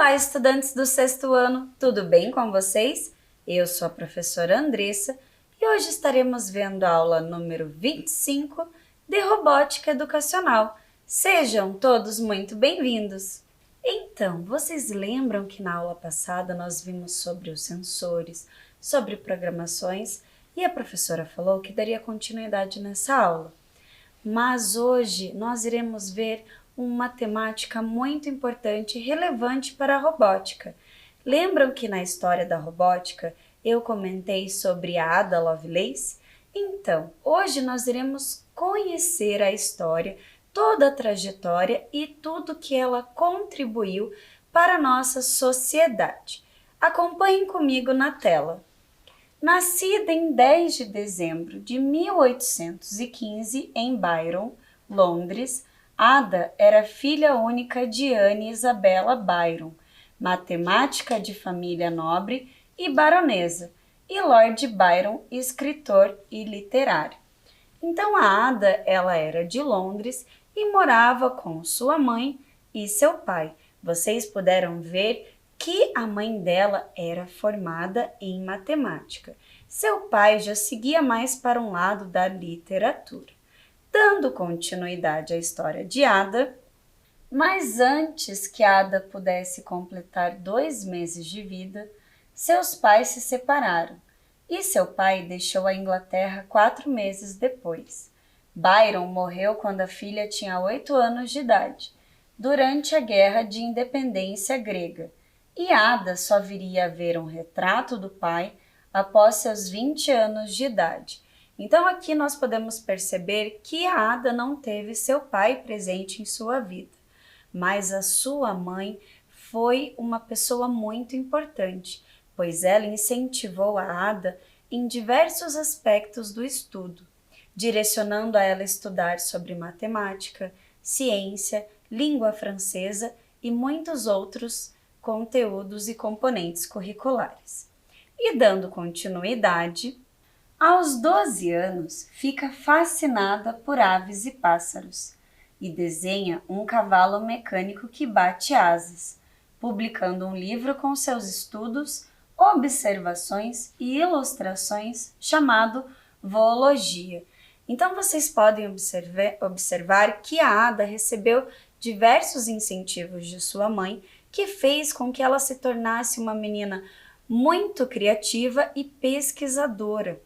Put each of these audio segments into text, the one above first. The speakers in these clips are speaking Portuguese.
Olá, estudantes do sexto ano, tudo bem com vocês? Eu sou a professora Andressa e hoje estaremos vendo a aula número 25 de Robótica Educacional. Sejam todos muito bem-vindos! Então, vocês lembram que na aula passada nós vimos sobre os sensores, sobre programações e a professora falou que daria continuidade nessa aula. Mas hoje nós iremos ver uma temática muito importante e relevante para a robótica. Lembram que na história da robótica eu comentei sobre a Ada Lovelace? Então, hoje nós iremos conhecer a história, toda a trajetória e tudo que ela contribuiu para a nossa sociedade. Acompanhem comigo na tela. Nascida em 10 de dezembro de 1815 em Byron, Londres, Ada era filha única de Anne Isabella Byron, matemática de família nobre e baronesa, e Lord Byron, escritor e literário. Então a Ada ela era de Londres e morava com sua mãe e seu pai. Vocês puderam ver que a mãe dela era formada em matemática. Seu pai já seguia mais para um lado da literatura. Dando continuidade à história de Ada, mas antes que Ada pudesse completar 2 meses de vida, seus pais se separaram e seu pai deixou a Inglaterra 4 meses depois. Byron morreu quando a filha tinha 8 anos de idade, durante a Guerra de Independência grega, e Ada só viria a ver um retrato do pai após seus 20 anos de idade. Então aqui nós podemos perceber que a Ada não teve seu pai presente em sua vida, mas a sua mãe foi uma pessoa muito importante, pois ela incentivou a Ada em diversos aspectos do estudo, direcionando a ela estudar sobre matemática, ciência, língua francesa e muitos outros conteúdos e componentes curriculares. E dando continuidade, aos 12 anos, fica fascinada por aves e pássaros e desenha um cavalo mecânico que bate asas, publicando um livro com seus estudos, observações e ilustrações chamado Zoologia. Então vocês podem observar que a Ada recebeu diversos incentivos de sua mãe, que fez com que ela se tornasse uma menina muito criativa e pesquisadora.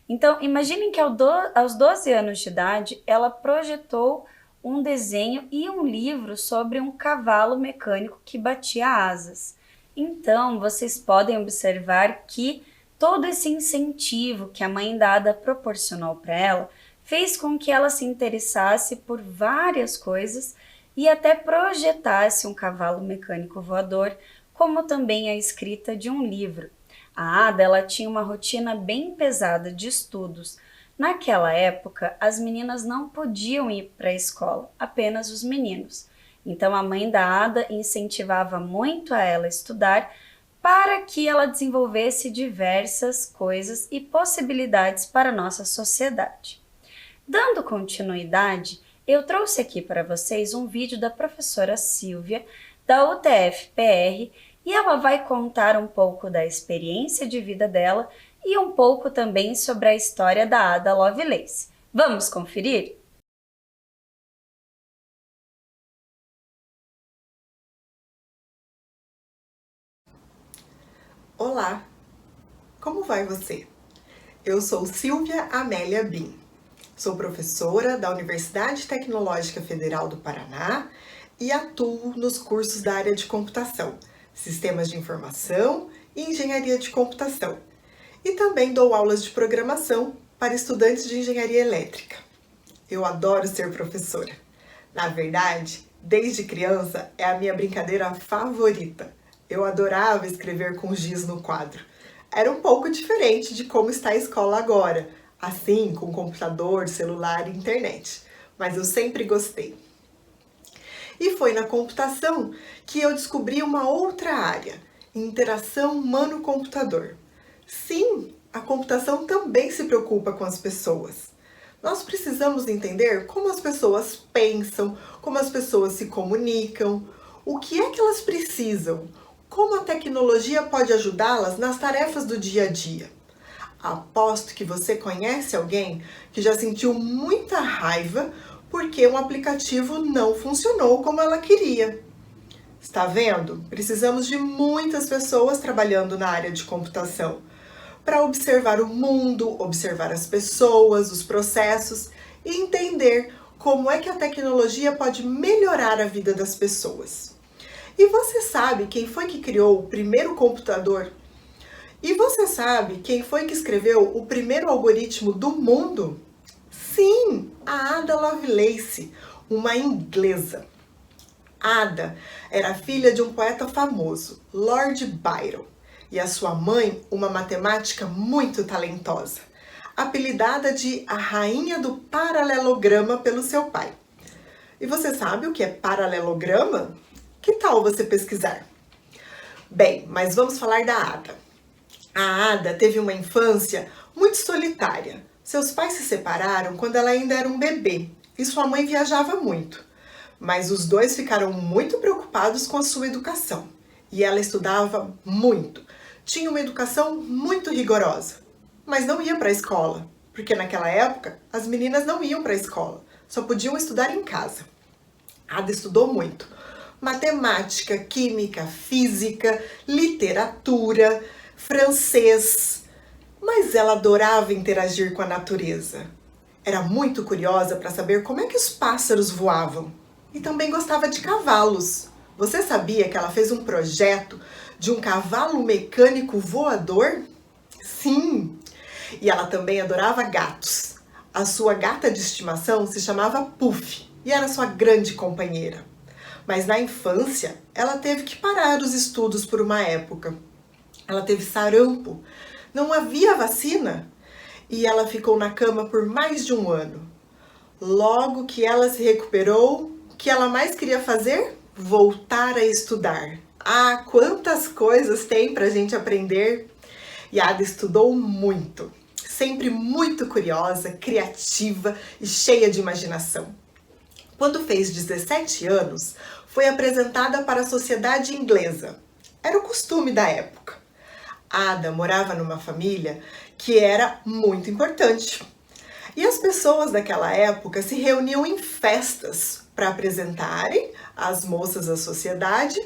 Então, imaginem que aos 12 anos de idade, ela projetou um desenho e um livro sobre um cavalo mecânico que batia asas. Então, vocês podem observar que todo esse incentivo que a mãe da Ada proporcionou para ela fez com que ela se interessasse por várias coisas e até projetasse um cavalo mecânico voador, como também a escrita de um livro. A Ada ela tinha uma rotina bem pesada de estudos. Naquela época, as meninas não podiam ir para a escola, apenas os meninos. Então a mãe da Ada incentivava muito a ela estudar para que ela desenvolvesse diversas coisas e possibilidades para a nossa sociedade. Dando continuidade, eu trouxe aqui para vocês um vídeo da professora Silvia, da UTF-PR, e ela vai contar um pouco da experiência de vida dela e um pouco também sobre a história da Ada Lovelace. Vamos conferir? Olá, como vai você? Eu sou Silvia Amélia Bim, sou professora da Universidade Tecnológica Federal do Paraná e atuo nos cursos da área de computação, sistemas de informação e engenharia de computação. E também dou aulas de programação para estudantes de engenharia elétrica. Eu adoro ser professora. Na verdade, desde criança é a minha brincadeira favorita. Eu adorava escrever com giz no quadro. Era um pouco diferente de como está a escola agora, assim com computador, celular e internet, mas eu sempre gostei. E foi na computação que eu descobri uma outra área, interação humano-computador. Sim, a computação também se preocupa com as pessoas. Nós precisamos entender como as pessoas pensam, como as pessoas se comunicam, o que é que elas precisam, como a tecnologia pode ajudá-las nas tarefas do dia a dia. Aposto que você conhece alguém que já sentiu muita raiva porque um aplicativo não funcionou como ela queria. Está vendo? Precisamos de muitas pessoas trabalhando na área de computação para observar o mundo, observar as pessoas, os processos e entender como é que a tecnologia pode melhorar a vida das pessoas. E você sabe quem foi que criou o primeiro computador? E você sabe quem foi que escreveu o primeiro algoritmo do mundo? Sim, a Ada Lovelace, uma inglesa. Ada era filha de um poeta famoso, Lord Byron, e a sua mãe, uma matemática muito talentosa, apelidada de a Rainha do Paralelograma pelo seu pai. E você sabe o que é paralelograma? Que tal você pesquisar? Bem, mas vamos falar da Ada. A Ada teve uma infância muito solitária. Seus pais se separaram quando ela ainda era um bebê e sua mãe viajava muito. Mas os dois ficaram muito preocupados com a sua educação. E ela estudava muito. Tinha uma educação muito rigorosa. Mas não ia para a escola, porque naquela época as meninas não iam para a escola. Só podiam estudar em casa. Ada estudou muito. Matemática, química, física, literatura, francês. Mas ela adorava interagir com a natureza. Era muito curiosa para saber como é que os pássaros voavam. E também gostava de cavalos. Você sabia que ela fez um projeto de um cavalo mecânico voador? Sim! E ela também adorava gatos. A sua gata de estimação se chamava Puff e era sua grande companheira. Mas na infância, ela teve que parar os estudos por uma época. Ela teve sarampo, não havia vacina e ela ficou na cama por mais de um ano. Logo que ela se recuperou, o que ela mais queria fazer? Voltar a estudar. Ah, quantas coisas tem pra gente aprender! E a Ada estudou muito, sempre muito curiosa, criativa e cheia de imaginação. Quando fez 17 anos, foi apresentada para a sociedade inglesa. Era o costume da época. Ada morava numa família que era muito importante. E as pessoas daquela época se reuniam em festas para apresentarem as moças da sociedade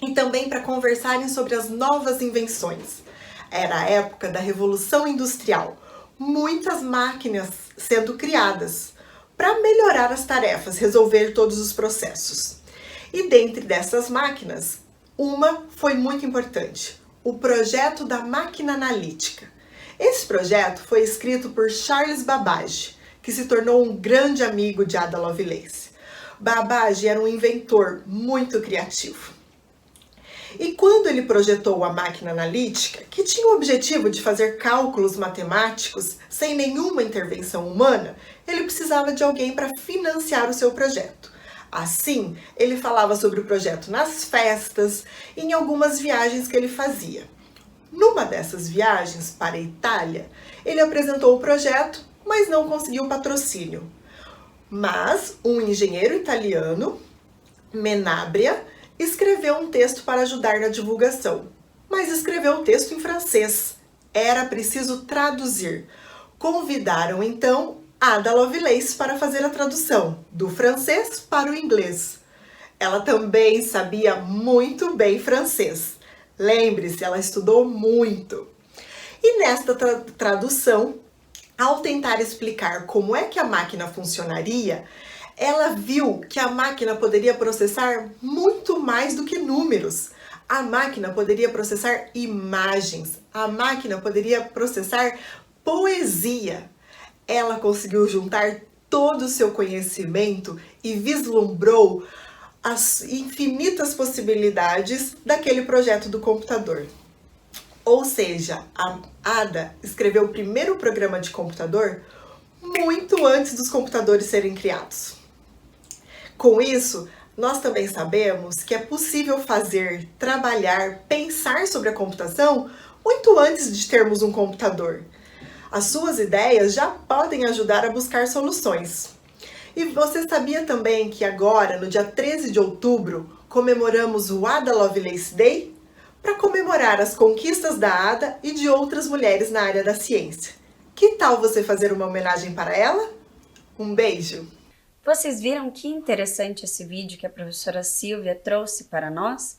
e também para conversarem sobre as novas invenções. Era a época da Revolução Industrial, muitas máquinas sendo criadas para melhorar as tarefas, resolver todos os processos. E dentre dessas máquinas, uma foi muito importante, o projeto da máquina analítica. Esse projeto foi escrito por Charles Babbage, que se tornou um grande amigo de Ada Lovelace. Babbage era um inventor muito criativo. E quando ele projetou a máquina analítica, que tinha o objetivo de fazer cálculos matemáticos sem nenhuma intervenção humana, ele precisava de alguém para financiar o seu projeto. Assim, ele falava sobre o projeto nas festas e em algumas viagens que ele fazia. Numa dessas viagens para a Itália, ele apresentou o projeto, mas não conseguiu patrocínio. Mas um engenheiro italiano, Menabrea, escreveu um texto para ajudar na divulgação, mas escreveu o texto em francês. Era preciso traduzir. Convidaram então Ada Lovelace para fazer a tradução do francês para o inglês. Ela também sabia muito bem francês. Lembre-se, ela estudou muito. E nesta tradução, ao tentar explicar como é que a máquina funcionaria, ela viu que a máquina poderia processar muito mais do que números. A máquina poderia processar imagens, a máquina poderia processar poesia. Ela conseguiu juntar todo o seu conhecimento e vislumbrou as infinitas possibilidades daquele projeto do computador. Ou seja, a Ada escreveu o primeiro programa de computador muito antes dos computadores serem criados. Com isso, nós também sabemos que é possível fazer, trabalhar, pensar sobre a computação muito antes de termos um computador. As suas ideias já podem ajudar a buscar soluções. E você sabia também que agora, no dia 13 de outubro, comemoramos o Ada Lovelace Day? comemorar as conquistas da Ada e de outras mulheres na área da ciência. Que tal você fazer uma homenagem para ela? Um beijo! Vocês viram que interessante esse vídeo que a professora Silvia trouxe para nós?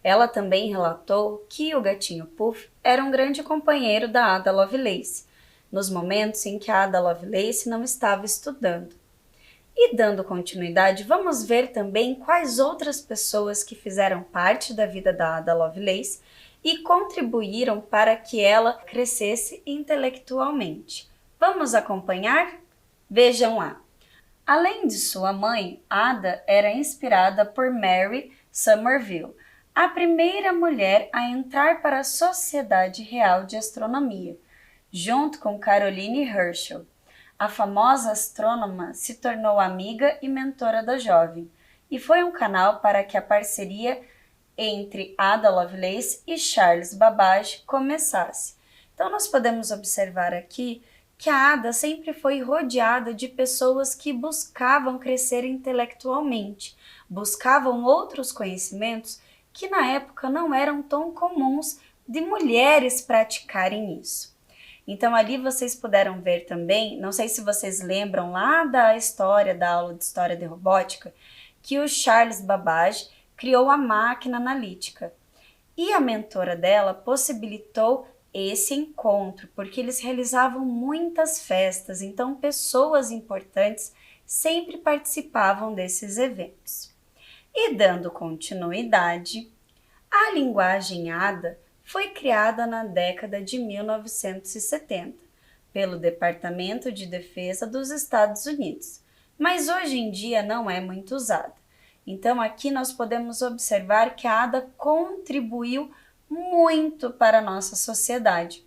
Ela também relatou que o gatinho Puff era um grande companheiro da Ada Lovelace, nos momentos em que a Ada Lovelace não estava estudando. E dando continuidade, vamos ver também quais outras pessoas que fizeram parte da vida da Ada Lovelace e contribuíram para que ela crescesse intelectualmente. Vamos acompanhar? Vejam lá. Além de sua mãe, Ada era inspirada por Mary Somerville, a primeira mulher a entrar para a Sociedade Real de Astronomia, junto com Caroline Herschel. A famosa astrônoma se tornou amiga e mentora da jovem, e foi um canal para que a parceria entre Ada Lovelace e Charles Babbage começasse. Então nós podemos observar aqui que a Ada sempre foi rodeada de pessoas que buscavam crescer intelectualmente, buscavam outros conhecimentos que na época não eram tão comuns de mulheres praticarem isso. Então ali vocês puderam ver também, não sei se vocês lembram lá da história, da aula de História de Robótica, que o Charles Babbage criou a máquina analítica. E a mentora dela possibilitou esse encontro, porque eles realizavam muitas festas, então pessoas importantes sempre participavam desses eventos. E dando continuidade, a linguagem Ada foi criada na década de 1970 pelo Departamento de Defesa dos Estados Unidos, mas hoje em dia não é muito usada. Então aqui nós podemos observar que a Ada contribuiu muito para a nossa sociedade.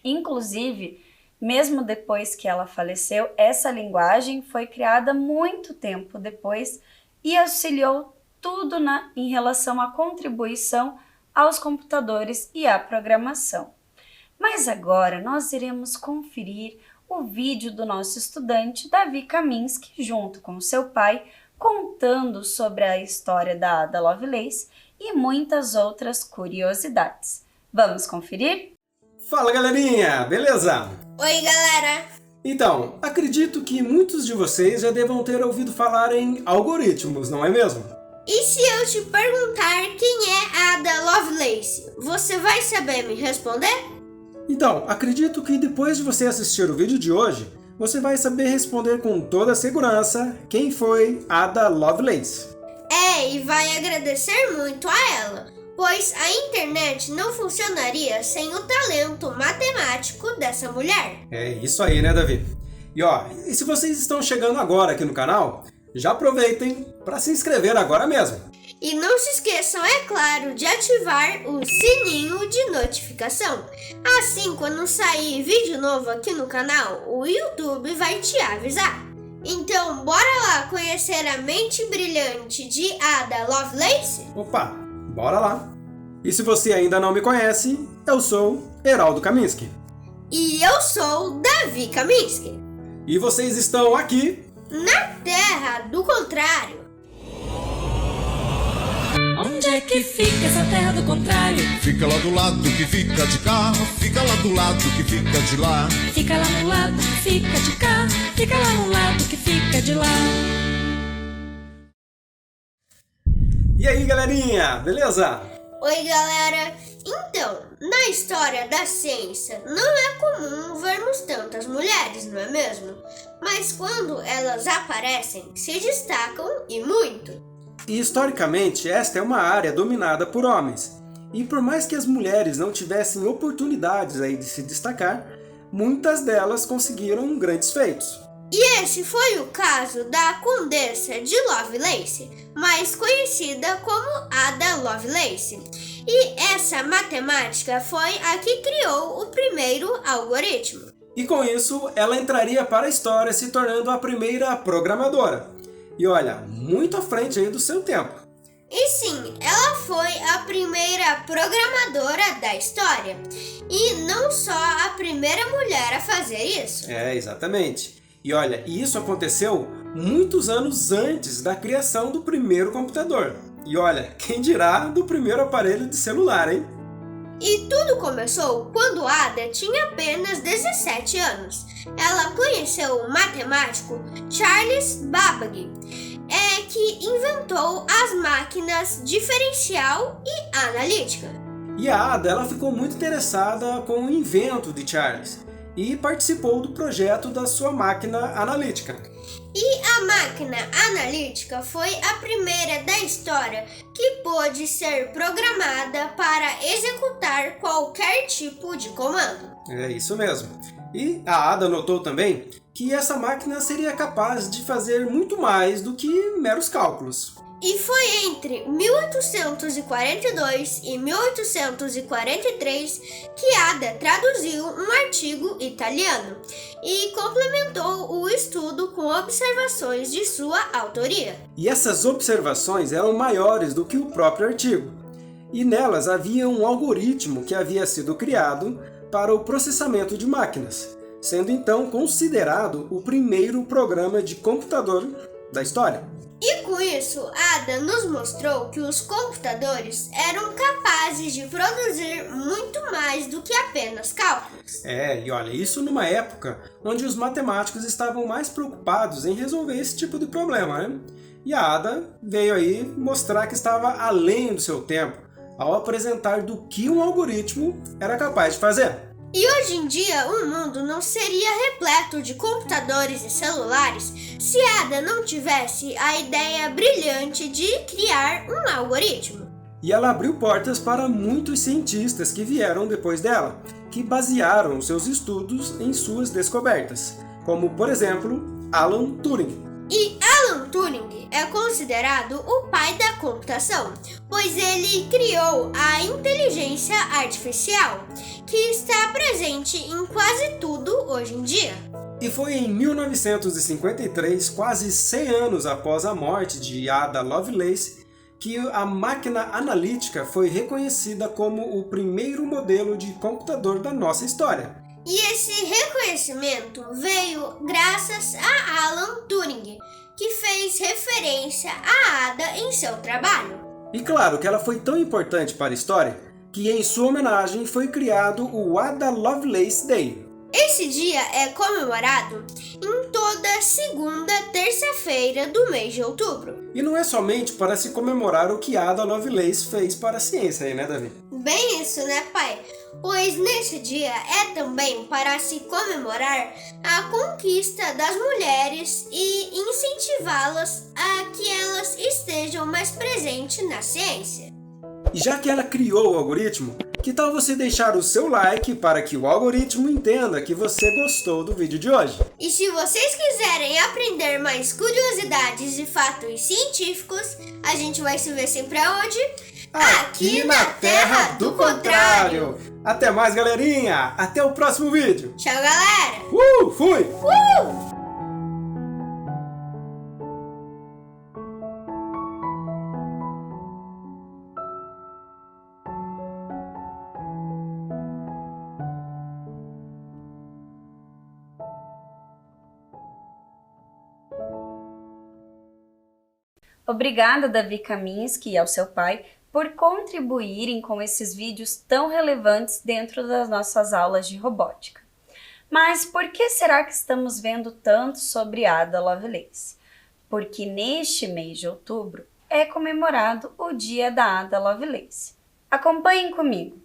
Inclusive, mesmo depois que ela faleceu, essa linguagem foi criada muito tempo depois e auxiliou tudo em relação à contribuição aos computadores e à programação. Mas agora nós iremos conferir o vídeo do nosso estudante Davi Kaminski, junto com seu pai, contando sobre a história da Ada Lovelace e muitas outras curiosidades. Vamos conferir? Fala galerinha, beleza? Oi galera! Então, acredito que muitos de vocês já devam ter ouvido falar em algoritmos, não é mesmo? E se eu te perguntar quem é Ada Lovelace, você vai saber me responder? Então, acredito que depois de você assistir o vídeo de hoje, você vai saber responder com toda segurança quem foi Ada Lovelace. E vai agradecer muito a ela, pois a internet não funcionaria sem o talento matemático dessa mulher. É isso aí, né, Davi? E se vocês estão chegando agora aqui no canal, já aproveitem para se inscrever agora mesmo. E não se esqueçam, é claro, de ativar o sininho de notificação. Assim, quando sair vídeo novo aqui no canal, o YouTube vai te avisar. Então, bora lá conhecer a mente brilhante de Ada Lovelace? Opa, bora lá! E se você ainda não me conhece, eu sou Heraldo Kaminski. E eu sou Davi Kaminski. E vocês estão aqui na Terra do Contrário. Onde é que fica essa terra do contrário? Fica lá do lado que fica de cá, fica lá do lado que fica de lá. Fica lá no lado que fica de cá, fica lá no lado que fica de lá. E aí galerinha, beleza? Oi galera! Então, na história da ciência, não é comum vermos tantas mulheres, não é mesmo? Mas quando elas aparecem, se destacam e muito. E historicamente, esta é uma área dominada por homens. E por mais que as mulheres não tivessem oportunidades aí de se destacar, muitas delas conseguiram grandes feitos. E esse foi o caso da Condessa de Lovelace, mais conhecida como Ada Lovelace. E essa matemática foi a que criou o primeiro algoritmo. E com isso, ela entraria para a história se tornando a primeira programadora. E olha, muito à frente aí do seu tempo. E sim, ela foi a primeira programadora da história. E não só a primeira mulher a fazer isso. É, exatamente. E olha, isso aconteceu muitos anos antes da criação do primeiro computador. E olha, quem dirá do primeiro aparelho de celular, hein? E tudo começou quando Ada tinha apenas 17 anos. Ela conheceu o matemático Charles Babbage, que inventou as máquinas diferencial e analítica. E a Ada ela ficou muito interessada com o invento de Charles e participou do projeto da sua máquina analítica. E a máquina analítica foi a primeira da história que pôde ser programada para executar qualquer tipo de comando. É isso mesmo. E a Ada notou também que essa máquina seria capaz de fazer muito mais do que meros cálculos. E foi entre 1842 e 1843 que Ada traduziu um artigo italiano e complementou o estudo com observações de sua autoria. E essas observações eram maiores do que o próprio artigo. E nelas havia um algoritmo que havia sido criado para o processamento de máquinas, sendo então considerado o primeiro programa de computador da história. E com isso, Ada nos mostrou que os computadores eram capazes de produzir muito mais do que apenas cálculos. E olha, isso numa época onde os matemáticos estavam mais preocupados em resolver esse tipo de problema, né? E a Ada veio aí mostrar que estava além do seu tempo ao apresentar do que um algoritmo era capaz de fazer. E hoje em dia, o mundo não seria repleto de computadores e celulares se Ada não tivesse a ideia brilhante de criar um algoritmo. E ela abriu portas para muitos cientistas que vieram depois dela, que basearam seus estudos em suas descobertas, como, por exemplo, Alan Turing. E Alan Turing é considerado o pai da computação, pois ele criou a inteligência artificial, que está presente em quase tudo hoje em dia. E foi em 1953, quase 100 anos após a morte de Ada Lovelace, que a máquina analítica foi reconhecida como o primeiro modelo de computador da nossa história. E esse reconhecimento veio graças a Alan Turing, que fez referência a Ada em seu trabalho. E claro que ela foi tão importante para a história que em sua homenagem foi criado o Ada Lovelace Day. Esse dia é comemorado em toda segunda terça-feira do mês de outubro. E não é somente para se comemorar o que Ada Lovelace fez para a ciência, né, Davi? Bem isso, né, pai? Pois nesse dia é também para se comemorar a conquista das mulheres e incentivá-las a que elas estejam mais presentes na ciência. E já que ela criou o algoritmo, que tal você deixar o seu like para que o algoritmo entenda que você gostou do vídeo de hoje? E se vocês quiserem aprender mais curiosidades e fatos científicos, a gente vai se ver sempre aonde? Aqui na Terra do Contrário! Até mais, galerinha! Até o próximo vídeo! Tchau, galera! Fui! Obrigada, Davi Kaminski, e ao seu pai, por contribuírem com esses vídeos tão relevantes dentro das nossas aulas de robótica. Mas por que será que estamos vendo tanto sobre Ada Lovelace? Porque neste mês de outubro é comemorado o Dia da Ada Lovelace. Acompanhem comigo.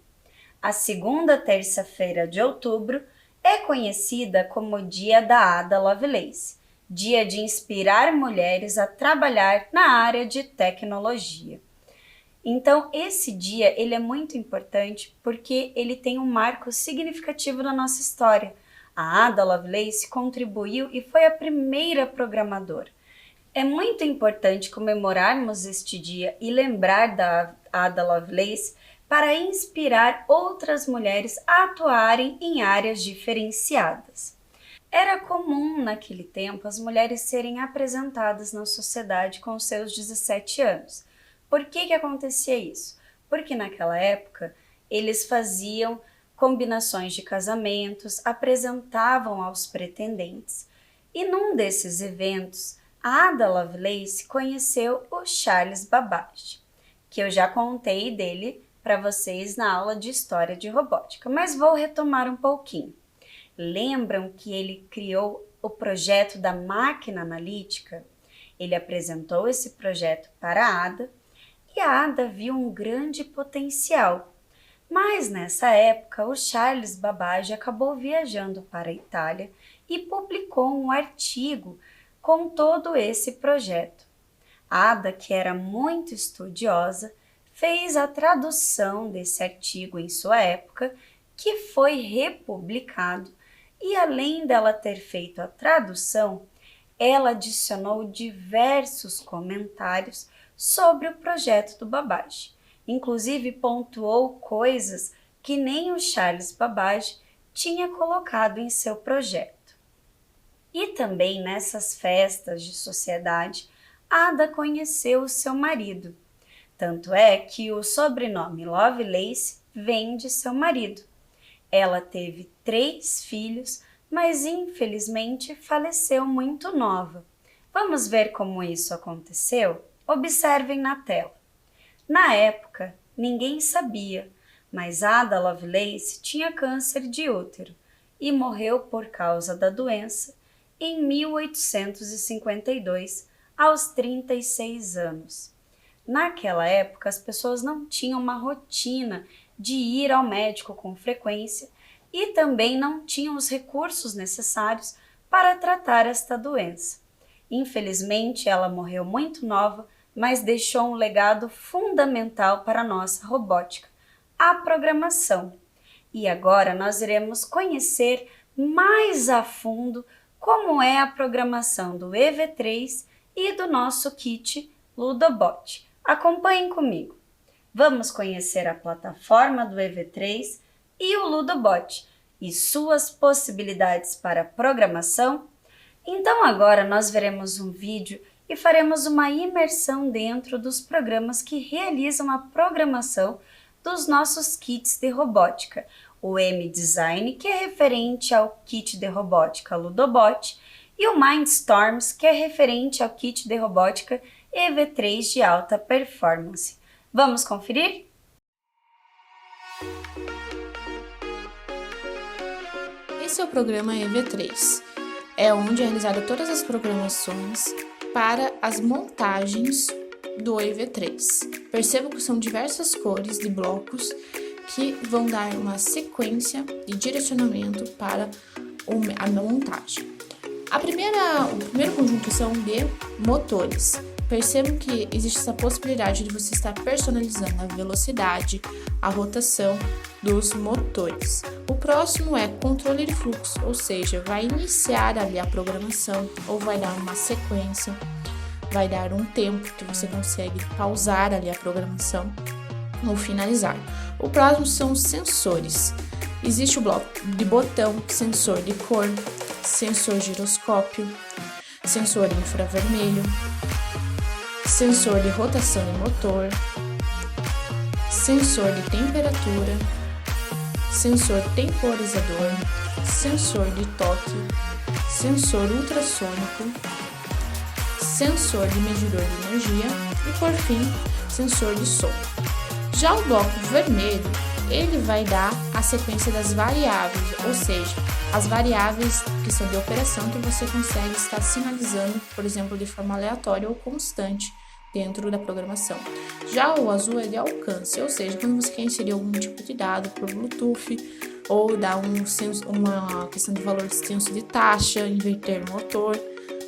A segunda terça-feira de outubro é conhecida como Dia da Ada Lovelace, dia de inspirar mulheres a trabalhar na área de tecnologia. Então, esse dia ele é muito importante porque ele tem um marco significativo na nossa história. A Ada Lovelace contribuiu e foi a primeira programadora. É muito importante comemorarmos este dia e lembrar da Ada Lovelace para inspirar outras mulheres a atuarem em áreas diferenciadas. Era comum naquele tempo as mulheres serem apresentadas na sociedade com seus 17 anos. Por que acontecia isso? Porque naquela época eles faziam combinações de casamentos, apresentavam aos pretendentes. E num desses eventos, a Ada Lovelace conheceu o Charles Babbage, que eu já contei dele para vocês na aula de História de Robótica, mas vou retomar um pouquinho. Lembram que ele criou o projeto da máquina analítica? Ele apresentou esse projeto para a Ada e a Ada viu um grande potencial. Mas nessa época, o Charles Babbage acabou viajando para a Itália e publicou um artigo com todo esse projeto. Ada, que era muito estudiosa, fez a tradução desse artigo em sua época, que foi republicado, e além dela ter feito a tradução, ela adicionou diversos comentários sobre o projeto do Babbage. Inclusive pontuou coisas que nem o Charles Babbage tinha colocado em seu projeto. E também nessas festas de sociedade, Ada conheceu o seu marido. Tanto é que o sobrenome Lovelace vem de seu marido. Ela teve 3 filhos, mas infelizmente faleceu muito nova. Vamos ver como isso aconteceu? Observem na tela. Na época, ninguém sabia, mas Ada Lovelace tinha câncer de útero e morreu por causa da doença em 1852, aos 36 anos. Naquela época, as pessoas não tinham uma rotina de ir ao médico com frequência e também não tinham os recursos necessários para tratar esta doença. Infelizmente, ela morreu muito nova, mas deixou um legado fundamental para a nossa robótica, a programação. E agora nós iremos conhecer mais a fundo como é a programação do EV3 e do nosso kit Ludobot. Acompanhem comigo. Vamos conhecer a plataforma do EV3 e o Ludobot e suas possibilidades para programação? Então agora nós veremos um vídeo e faremos uma imersão dentro dos programas que realizam a programação dos nossos kits de robótica, o M-Design, que é referente ao kit de robótica Ludobot, e o Mindstorms, que é referente ao kit de robótica EV3 de alta performance. Vamos conferir? Esse é o programa EV3. É onde é realizada todas as programações para as montagens do EV3. Percebam que são diversas cores de blocos que vão dar uma sequência de direcionamento para a montagem. O primeiro conjunto são de motores. Percebam que existe essa possibilidade de você estar personalizando a velocidade, a rotação dos motores. O próximo é controle de fluxo, ou seja, vai iniciar ali a programação ou vai dar uma sequência, vai dar um tempo que você consegue pausar ali a programação ou finalizar. O próximo são os sensores. Existe o bloco de botão, sensor de cor, sensor giroscópio, sensor infravermelho, sensor de rotação do motor, sensor de temperatura, sensor temporizador, sensor de toque, sensor ultrassônico, sensor de medidor de energia e, por fim, sensor de som. Já o bloco vermelho, ele vai dar a sequência das variáveis, ou seja, as variáveis que são de operação que você consegue estar sinalizando, por exemplo, de forma aleatória ou constante dentro da programação. Já o azul é de alcance, ou seja, quando você quer inserir algum tipo de dado por Bluetooth ou dar uma questão de valor de senso de taxa, inverter o motor,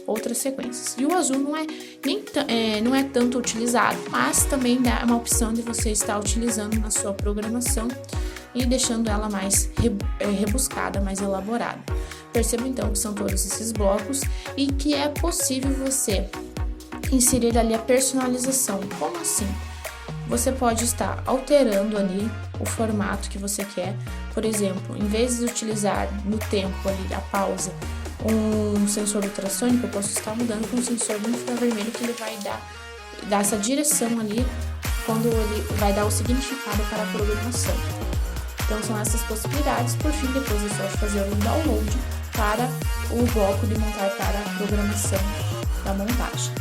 outras sequências. E o azul não é tanto utilizado, mas também dá uma opção de você estar utilizando na sua programação e deixando ela mais rebuscada, mais elaborada. Perceba então que são todos esses blocos e que é possível você inserir ali a personalização. Como assim? Você pode estar alterando ali o formato que você quer. Por exemplo, em vez de utilizar no tempo ali a pausa um sensor ultrassônico, eu posso estar mudando com um sensor infravermelho que ele vai dar essa direção ali quando ele vai dar o significado para a programação. Então são essas possibilidades. Por fim, depois é só fazer o download para o bloco de montar para a programação da montagem.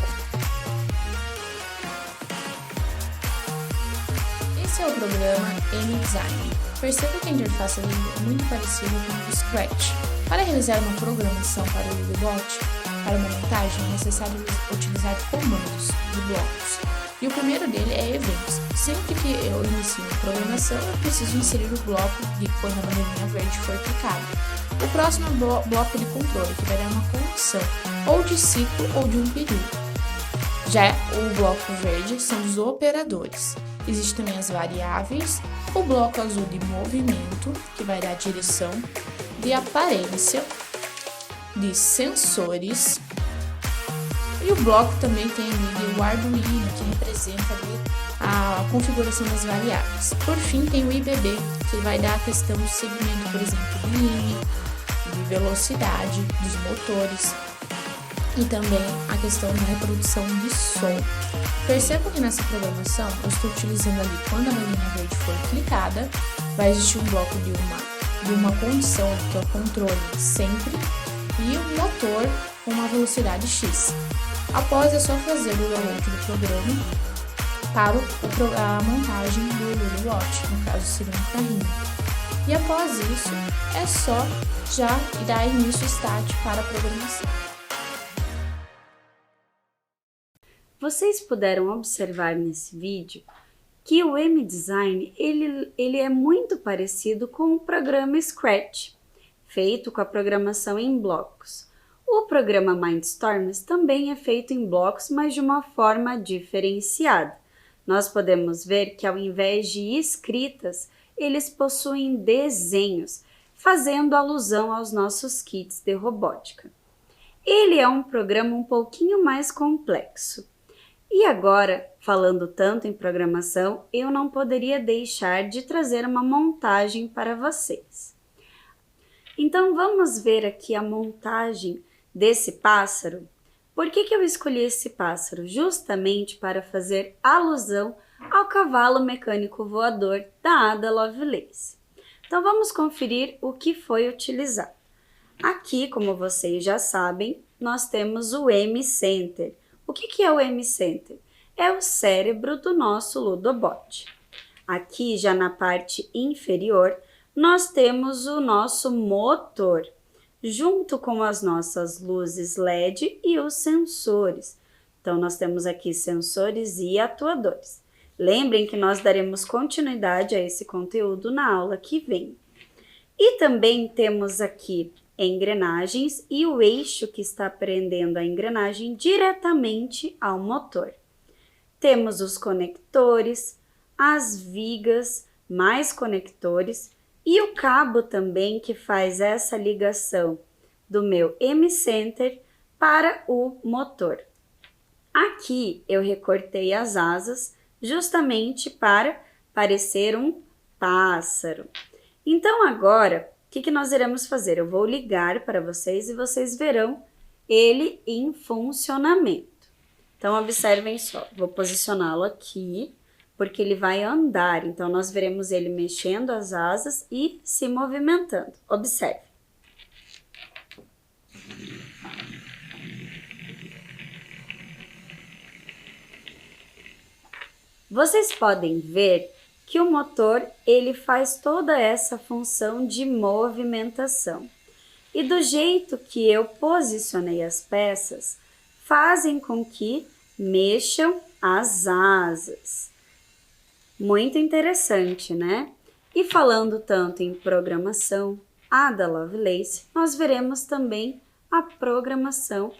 Esse Esse é o programa M-Design. Perceba que a interface é muito parecida com o Scratch. Para realizar uma programação para o Udebot, para uma montagem, é necessário utilizar comandos de blocos. E o primeiro dele é eventos. Sempre que eu inicio uma programação, eu preciso inserir o bloco de quando a bandeirinha verde for clicada. O próximo é o bloco de controle, que vai dar uma condição, ou de ciclo ou de um período. Já o bloco verde são os operadores. Existem também as variáveis, o bloco azul de movimento, que vai dar direção, de aparência, de sensores, e o bloco também tem ali o Arduino, que representa ali a configuração das variáveis. Por fim, tem o IBB, que vai dar a questão do segmento, por exemplo, de linha, de velocidade dos motores, e também a questão da reprodução de som. Perceba que nessa programação eu estou utilizando ali, quando a bandeirinha verde for clicada, vai existir um bloco de uma condição, que é o controle sempre, e um motor com uma velocidade X. Após é só fazer o download do programa para a montagem do Udebot, no caso seria um carrinho. E após isso, é só já dar início start para a programação. Vocês puderam observar nesse vídeo que o M-Design ele é muito parecido com o programa Scratch, feito com a programação em blocos. O programa Mindstorms também é feito em blocos, mas de uma forma diferenciada. Nós podemos ver que ao invés de escritas, eles possuem desenhos, fazendo alusão aos nossos kits de robótica. Ele é um programa um pouquinho mais complexo. E agora, falando tanto em programação, eu não poderia deixar de trazer uma montagem para vocês. Então vamos ver aqui a montagem desse pássaro. Por que eu escolhi esse pássaro? Justamente para fazer alusão ao cavalo mecânico voador da Ada Lovelace. Então vamos conferir o que foi utilizado. Aqui, como vocês já sabem, nós temos o M-Center. O que é o M-Center? É o cérebro do nosso Ludobot. Aqui, já na parte inferior, nós temos o nosso motor, junto com as nossas luzes LED e os sensores. Então, nós temos aqui sensores e atuadores. Lembrem que nós daremos continuidade a esse conteúdo na aula que vem. E também temos aqui engrenagens e o eixo que está prendendo a engrenagem diretamente ao motor. Temos os conectores, as vigas, mais conectores, e o cabo também que faz essa ligação do meu M-Center para o motor. Aqui eu recortei as asas justamente para parecer um pássaro. Então agora, o que nós iremos fazer? Eu vou ligar para vocês e vocês verão ele em funcionamento. Então observem só, vou posicioná-lo aqui, porque ele vai andar, então nós veremos ele mexendo as asas e se movimentando. Observe. Vocês podem ver que o motor ele faz toda essa função de movimentação. E do jeito que eu posicionei as peças, fazem com que mexam as asas. Muito interessante, né? E falando tanto em programação, Ada Lovelace, nós veremos também a programação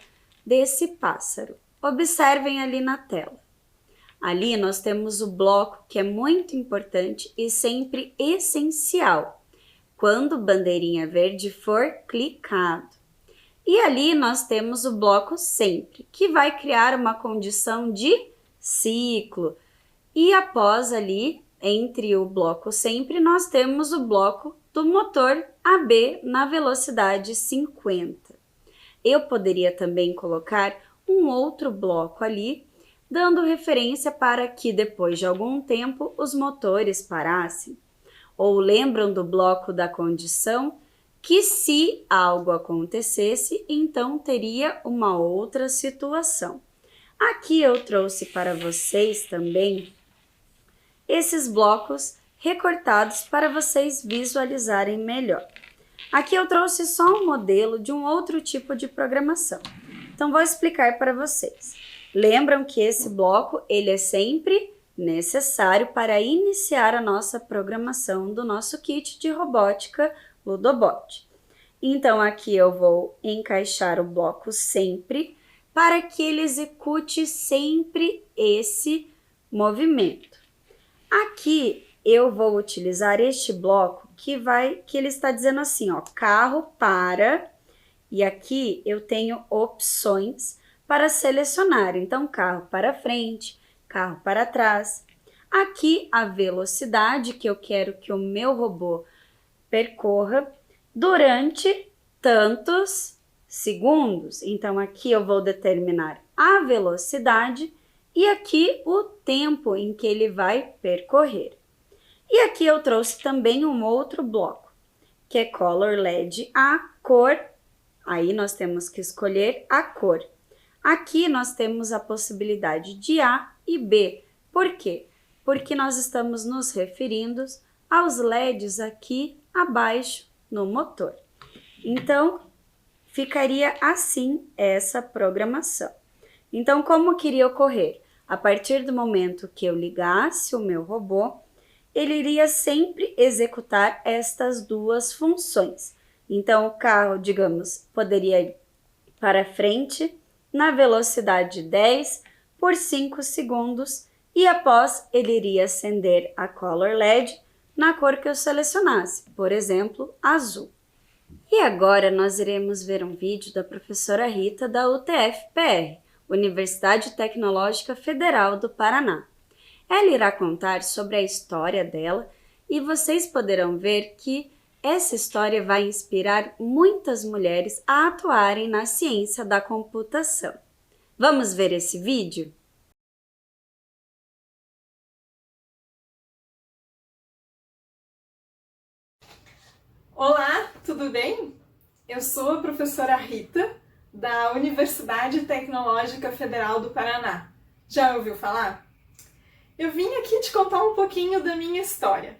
desse pássaro. Observem ali na tela. Ali nós temos o bloco que é muito importante e sempre essencial, quando bandeirinha verde for clicado. E ali nós temos o bloco sempre, que vai criar uma condição de ciclo. E após ali, entre o bloco sempre, nós temos o bloco do motor AB na velocidade 50. Eu poderia também colocar um outro bloco ali, dando referência para que depois de algum tempo os motores parassem. Ou lembram do bloco da condição, que se algo acontecesse, então teria uma outra situação. Aqui eu trouxe para vocês também esses blocos recortados para vocês visualizarem melhor. Aqui eu trouxe só um modelo de um outro tipo de programação. Então vou explicar para vocês. Lembram que esse bloco ele é sempre necessário para iniciar a nossa programação do nosso kit de robótica Ludobot. Então aqui eu vou encaixar o bloco sempre para que ele execute sempre esse movimento. Aqui eu vou utilizar este bloco que ele está dizendo assim, ó, carro para, e aqui eu tenho opções para selecionar, então carro para frente, carro para trás. Aqui a velocidade que eu quero que o meu robô percorra durante tantos segundos. Então aqui eu vou determinar a velocidade e aqui o tempo em que ele vai percorrer. E aqui eu trouxe também um outro bloco, que é Color LED, a cor. Aí nós temos que escolher a cor. Aqui nós temos a possibilidade de A e B. Por quê? Porque nós estamos nos referindo aos LEDs aqui abaixo no motor. Então, ficaria assim essa programação. Então, como que iria ocorrer? A partir do momento que eu ligasse o meu robô, ele iria sempre executar estas duas funções. Então, o carro, digamos, poderia ir para frente na velocidade 10 por 5 segundos e após ele iria acender a Color LED na cor que eu selecionasse, por exemplo, azul. E agora nós iremos ver um vídeo da professora Rita da UTF-PR, Universidade Tecnológica Federal do Paraná. Ela irá contar sobre a história dela e vocês poderão ver que essa história vai inspirar muitas mulheres a atuarem na ciência da computação. Vamos ver esse vídeo? Olá, tudo bem? Eu sou a professora Rita, da Universidade Tecnológica Federal do Paraná. Já ouviu falar? Eu vim aqui te contar um pouquinho da minha história.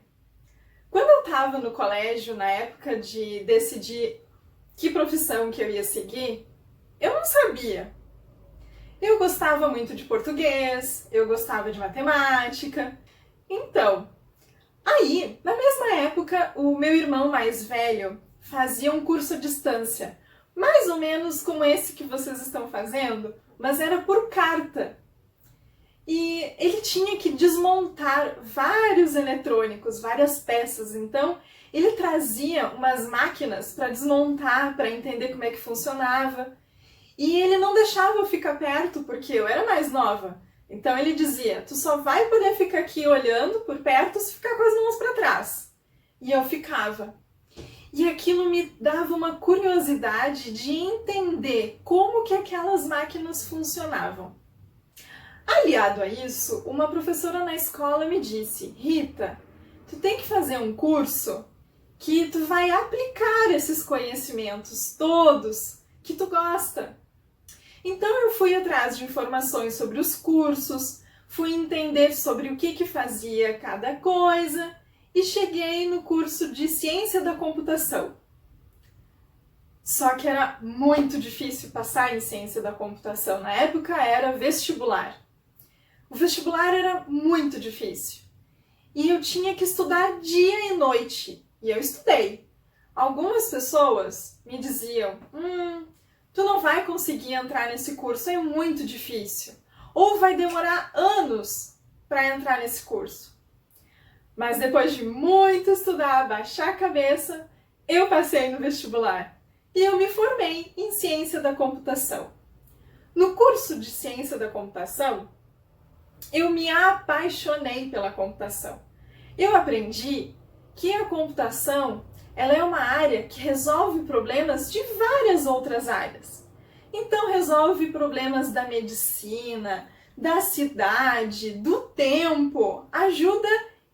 Quando eu estava no colégio, na época de decidir que profissão que eu ia seguir, eu não sabia. Eu gostava muito de português, eu gostava de matemática. Então, aí, na mesma época, o meu irmão mais velho fazia um curso à distância, mais ou menos como esse que vocês estão fazendo, mas era por carta. E ele tinha que desmontar vários eletrônicos, várias peças, então ele trazia umas máquinas para desmontar, para entender como é que funcionava. E ele não deixava eu ficar perto, porque eu era mais nova. Então ele dizia, tu só vai poder ficar aqui olhando por perto se ficar com as mãos para trás. E eu ficava. E aquilo me dava uma curiosidade de entender como que aquelas máquinas funcionavam. Aliado a isso, uma professora na escola me disse, Rita, tu tem que fazer um curso que tu vai aplicar esses conhecimentos todos que tu gosta. Então eu fui atrás de informações sobre os cursos, fui entender sobre o que fazia cada coisa e cheguei no curso de Ciência da Computação. Só que era muito difícil passar em Ciência da Computação. Na época era vestibular. O vestibular era muito difícil. E eu tinha que estudar dia e noite. E eu estudei. Algumas pessoas me diziam, tu não vai conseguir entrar nesse curso, é muito difícil. Ou vai demorar anos para entrar nesse curso. Mas depois de muito estudar, baixar a cabeça, eu passei no vestibular. E eu me formei em Ciência da Computação. No curso de Ciência da Computação, eu me apaixonei pela computação. Eu aprendi que a computação ela é uma área que resolve problemas de várias outras áreas. Então, resolve problemas da medicina, da cidade, do tempo, ajuda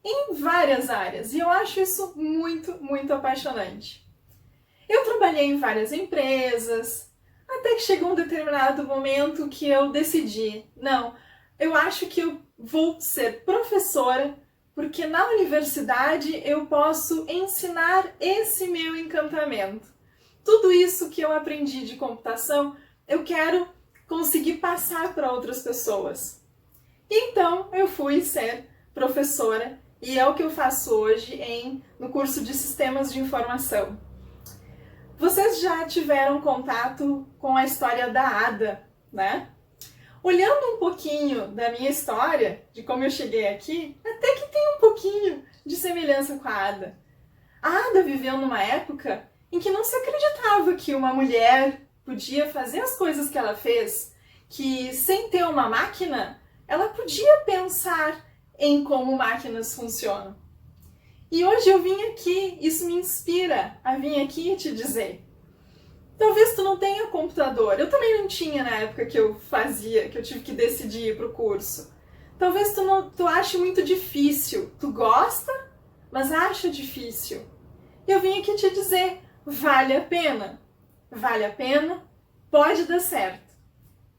em várias áreas. E eu acho isso muito, muito apaixonante. Eu trabalhei em várias empresas, até que chegou um determinado momento que eu decidi, não, eu acho que eu vou ser professora porque na universidade eu posso ensinar esse meu encantamento. Tudo isso que eu aprendi de computação, eu quero conseguir passar para outras pessoas. Então eu fui ser professora e é o que eu faço hoje no curso de Sistemas de Informação. Vocês já tiveram contato com a história da Ada, né? Olhando um pouquinho da minha história, de como eu cheguei aqui, até que tem um pouquinho de semelhança com a Ada. A Ada viveu numa época em que não se acreditava que uma mulher podia fazer as coisas que ela fez, que sem ter uma máquina, ela podia pensar em como máquinas funcionam. E hoje eu vim aqui, isso me inspira a vir aqui te dizer. Talvez tu não tenha computador, eu também não tinha na época que eu tive que decidir ir pro curso. Talvez tu ache muito difícil, tu gosta, mas acha difícil. Eu vim aqui te dizer, vale a pena, pode dar certo.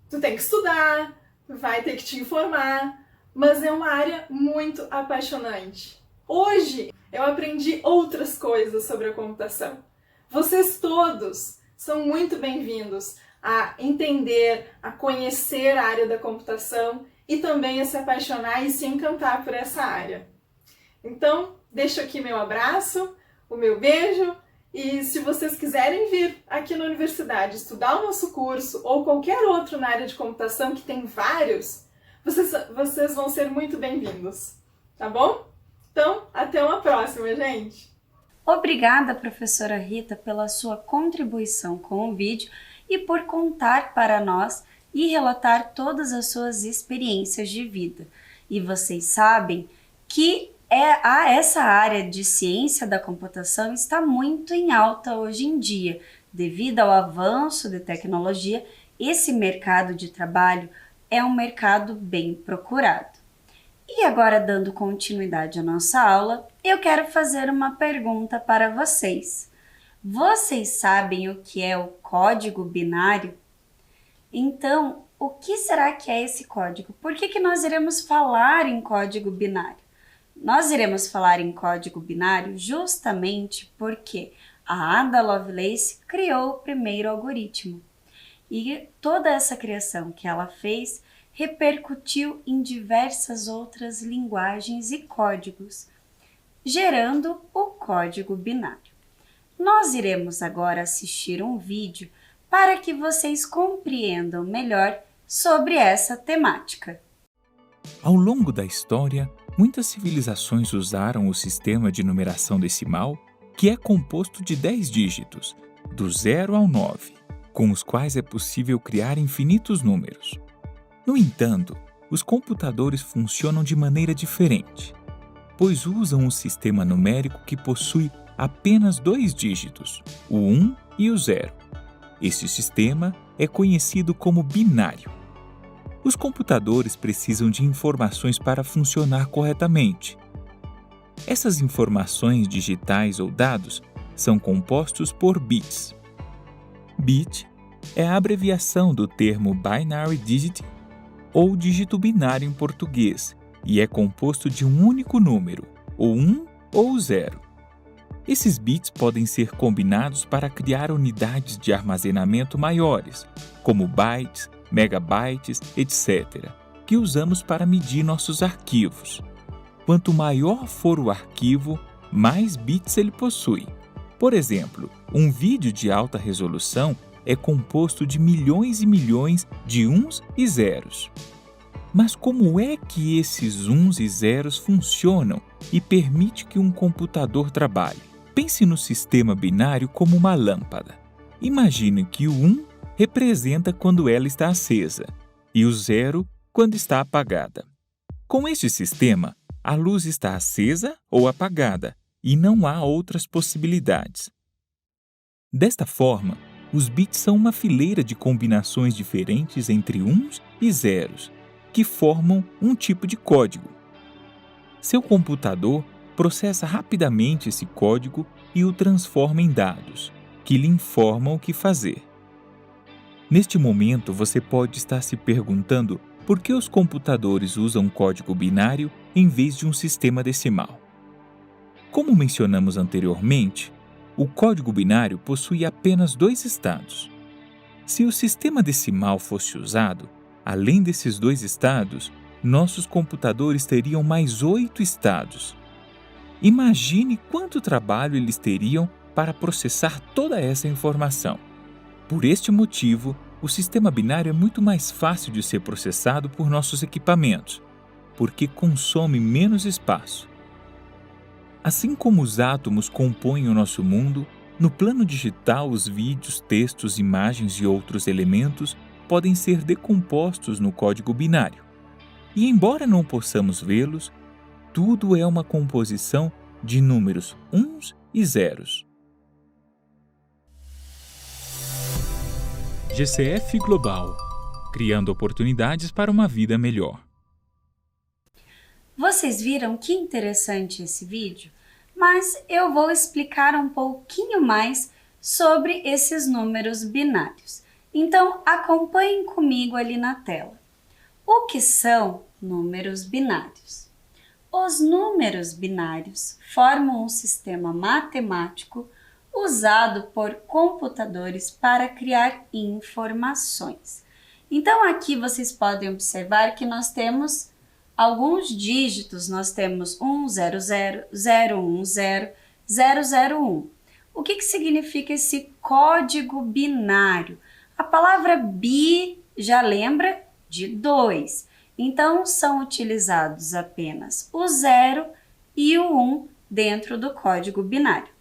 Tu tem que estudar, vai ter que te informar, mas é uma área muito apaixonante. Hoje eu aprendi outras coisas sobre a computação. Vocês todos são muito bem-vindos a entender, a conhecer a área da computação e também a se apaixonar e se encantar por essa área. Então, deixo aqui meu abraço, o meu beijo, e se vocês quiserem vir aqui na universidade estudar o nosso curso ou qualquer outro na área de computação, que tem vários, vocês vão ser muito bem-vindos, tá bom? Então, até uma próxima, gente! Obrigada, professora Rita, pela sua contribuição com o vídeo e por contar para nós e relatar todas as suas experiências de vida. E vocês sabem que essa área de ciência da computação está muito em alta hoje em dia. Devido ao avanço de tecnologia, esse mercado de trabalho é um mercado bem procurado. E agora, dando continuidade à nossa aula, eu quero fazer uma pergunta para vocês. Vocês sabem o que é o código binário? Então, o que será que é esse código? Por que nós iremos falar em código binário? Nós iremos falar em código binário justamente porque a Ada Lovelace criou o primeiro algoritmo. E toda essa criação que ela fez repercutiu em diversas outras linguagens e códigos, gerando o código binário. Nós iremos agora assistir um vídeo para que vocês compreendam melhor sobre essa temática. Ao longo da história, muitas civilizações usaram o sistema de numeração decimal, que é composto de 10 dígitos, do 0 ao 9, com os quais é possível criar infinitos números. No entanto, os computadores funcionam de maneira diferente, pois usam um sistema numérico que possui apenas 2 dígitos, o 1 e o 0. Este sistema é conhecido como binário. Os computadores precisam de informações para funcionar corretamente. Essas informações digitais ou dados são compostos por bits. Bit é a abreviação do termo binary digit, ou dígito binário em português, e é composto de um único número, o 1 ou o 0. Esses bits podem ser combinados para criar unidades de armazenamento maiores, como bytes, megabytes, etc., que usamos para medir nossos arquivos. Quanto maior for o arquivo, mais bits ele possui. Por exemplo, um vídeo de alta resolução é composto de milhões e milhões de uns e zeros. Mas como é que esses uns e zeros funcionam e permite que um computador trabalhe? Pense no sistema binário como uma lâmpada. Imagine que o 1 representa quando ela está acesa e o 0 quando está apagada. Com este sistema, a luz está acesa ou apagada e não há outras possibilidades. Desta forma, os bits são uma fileira de combinações diferentes entre uns e zeros, que formam um tipo de código. Seu computador processa rapidamente esse código e o transforma em dados, que lhe informam o que fazer. Neste momento, você pode estar se perguntando por que os computadores usam código binário em vez de um sistema decimal. Como mencionamos anteriormente, o código binário possui apenas 2 estados. Se o sistema decimal fosse usado, além desses 2 estados, nossos computadores teriam mais 8 estados. Imagine quanto trabalho eles teriam para processar toda essa informação. Por este motivo, o sistema binário é muito mais fácil de ser processado por nossos equipamentos, porque consome menos espaço. Assim como os átomos compõem o nosso mundo, no plano digital os vídeos, textos, imagens e outros elementos podem ser decompostos no código binário. E embora não possamos vê-los, tudo é uma composição de números uns e zeros. GCF Global, criando oportunidades para uma vida melhor. Vocês viram que interessante esse vídeo? Mas eu vou explicar um pouquinho mais sobre esses números binários. Então, acompanhem comigo ali na tela. O que são números binários? Os números binários formam um sistema matemático usado por computadores para criar informações. Então, aqui vocês podem observar que nós temos alguns dígitos, nós temos 100, 010, 001. O que significa esse código binário? A palavra bi já lembra de 2, então são utilizados apenas o 0 e o 1 dentro do código binário.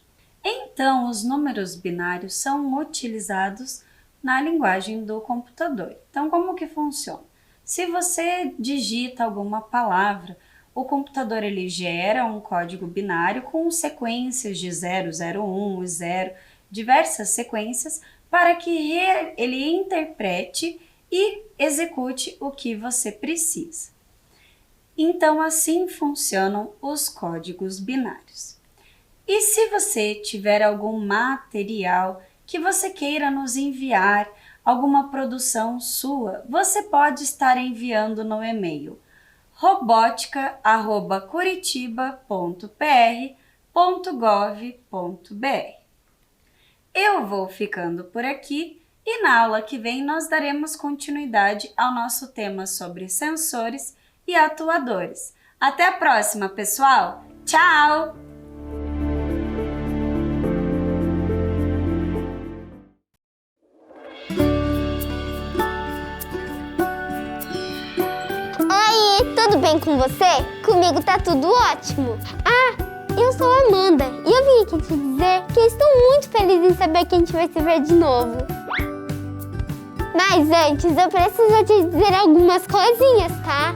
Então, os números binários são utilizados na linguagem do computador. Então, como que funciona? Se você digita alguma palavra, o computador ele gera um código binário com sequências de 0, 01, 0, diversas sequências para que ele interprete e execute o que você precisa. Então, assim funcionam os códigos binários. E se você tiver algum material que você queira nos enviar, alguma produção sua, você pode estar enviando no e-mail robotica@curitiba.pr.gov.br. Eu vou ficando por aqui e na aula que vem nós daremos continuidade ao nosso tema sobre sensores e atuadores. Até a próxima, pessoal! Tchau! Tudo bem com você? Comigo tá tudo ótimo. Eu sou a Amanda e eu vim aqui te dizer que estou muito feliz em saber que a gente vai se ver de novo. Mas antes eu preciso te dizer algumas coisinhas, tá?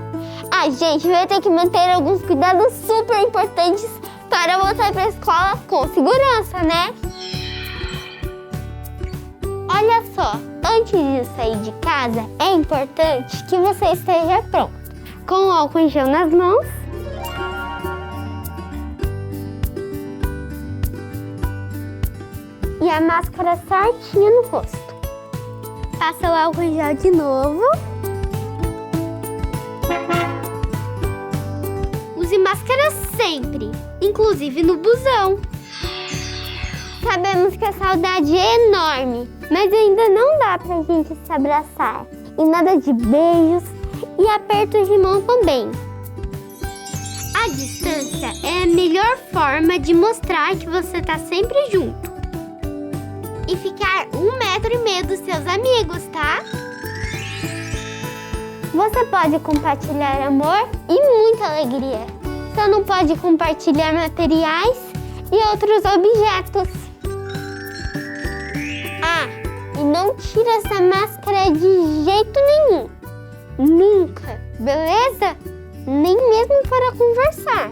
A gente vai ter que manter alguns cuidados super importantes para voltar pra escola com segurança, né? Olha só, antes de sair de casa é importante que você esteja pronto. Com o álcool em gel nas mãos e a máscara certinha no rosto. Passa o álcool em gel de novo. Use máscara sempre, inclusive no busão. Sabemos que a saudade é enorme, mas ainda não dá pra gente se abraçar. E nada de beijos e apertos de mão também. A distância é a melhor forma de mostrar que você está sempre junto. E ficar 1,5 metro dos seus amigos, tá? Você pode compartilhar amor e muita alegria. Só não pode compartilhar materiais e outros objetos. E não tira essa máscara de jeito nenhum. Nunca, beleza? Nem mesmo para conversar.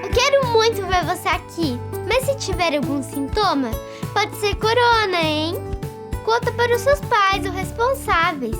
Eu quero muito ver você aqui, mas se tiver algum sintoma, pode ser corona, hein? Conta para os seus pais ou responsáveis.